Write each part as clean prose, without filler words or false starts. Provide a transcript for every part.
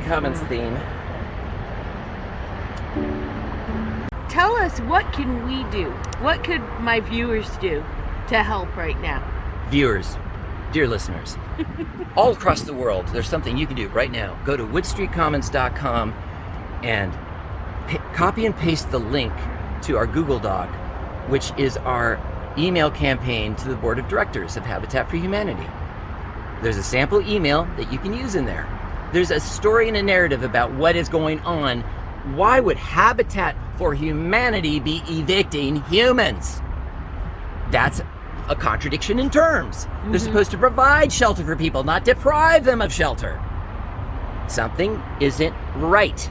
Commons theme. Tell us, what can we do? What could my viewers do to help right now? Viewers, dear listeners, all across the world, there's something you can do right now. Go to woodstreetcommons.com and copy and paste the link to our Google Doc, which is our email campaign to the Board of Directors of Habitat for Humanity. There's a sample email that you can use in there. There's a story and a narrative about what is going on. Why would Habitat for Humanity be evicting humans? That's a contradiction in terms. Mm-hmm. They're supposed to provide shelter for people, not deprive them of shelter. Something isn't right.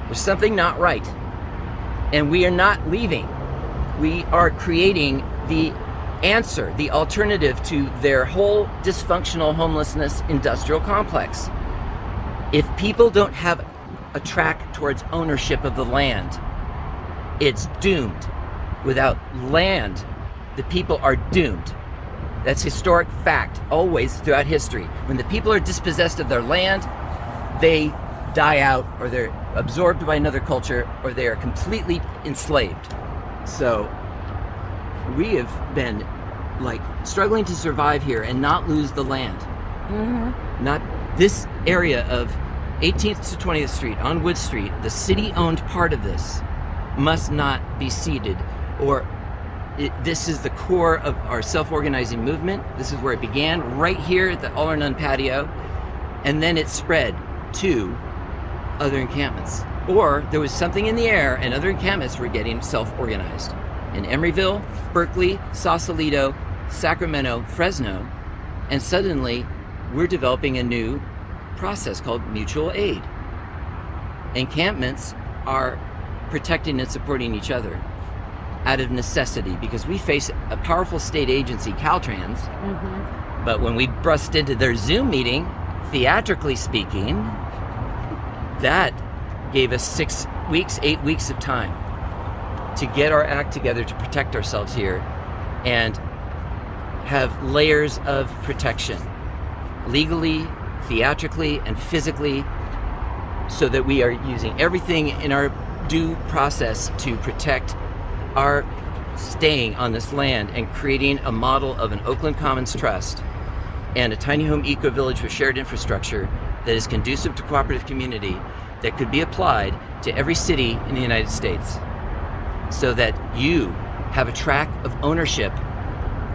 There's something not right. And we are not leaving. We are creating the answer, the alternative to their whole dysfunctional homelessness industrial complex. If people don't have a track towards ownership of the land, it's doomed. Without land, the people are doomed. That's historic fact, always throughout history. When the people are dispossessed of their land, they die out, or they're absorbed by another culture, or they are completely enslaved. So we have been like struggling to survive here and not lose the land. Mm-hmm. Not this area of 18th to 20th Street on Wood Street, the city-owned part of this must not be ceded, or this is the core of our self-organizing movement. This is where it began, right here at the All or None patio, and then it spread to other encampments. Or there was something in the air and other encampments were getting self-organized. In Emeryville, Berkeley, Sausalito, Sacramento, Fresno, and suddenly we're developing a new process called mutual aid. Encampments are protecting and supporting each other out of necessity, because we face a powerful state agency, Caltrans, mm-hmm. But when we burst into their Zoom meeting, theatrically speaking, that gave us 6 weeks, 8 weeks of time to get our act together to protect ourselves here and have layers of protection, legally, theatrically, and physically, so that we are using everything in our due process to protect our staying on this land and creating a model of an Oakland Commons Trust and a tiny home eco-village with shared infrastructure that is conducive to cooperative community that could be applied to every city in the United States, so that you have a track of ownership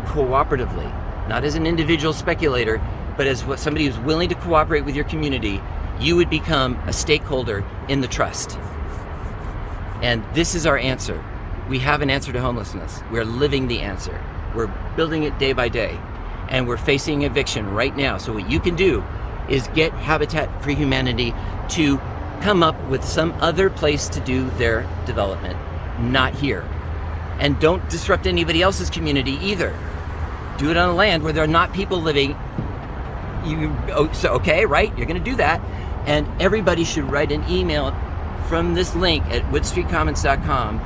cooperatively, not as an individual speculator, but as somebody who's willing to cooperate with your community. You would become a stakeholder in the trust. And this is our answer. We have an answer to homelessness. We're living the answer. We're building it day by day. And we're facing eviction right now. So what you can do is get Habitat for Humanity to come up with some other place to do their development, not here. And don't disrupt anybody else's community either. Do it on a land where there are not people living. Okay, right? You're going to do that. And everybody should write an email from this link at woodstreetcommons.com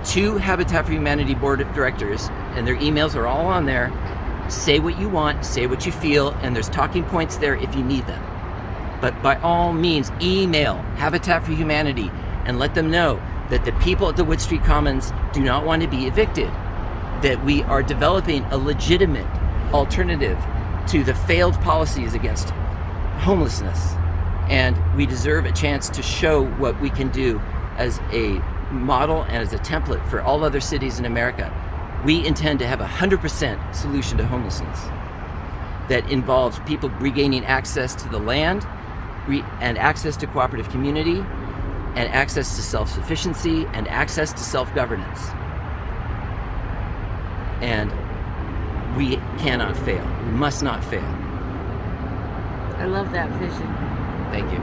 to Habitat for Humanity Board of Directors, and their emails are all on there. Say what you want, say what you feel, and there's talking points there if you need them. But by all means, email Habitat for Humanity and let them know that the people at the Wood Street Commons do not want to be evicted, that we are developing a legitimate alternative to the failed policies against homelessness, and we deserve a chance to show what we can do as a model and as a template for all other cities in America. We intend to have 100% solution to homelessness that involves people regaining access to the land and access to cooperative community and access to self-sufficiency and access to self-governance. And we cannot fail. We must not fail. I love that vision. Thank you.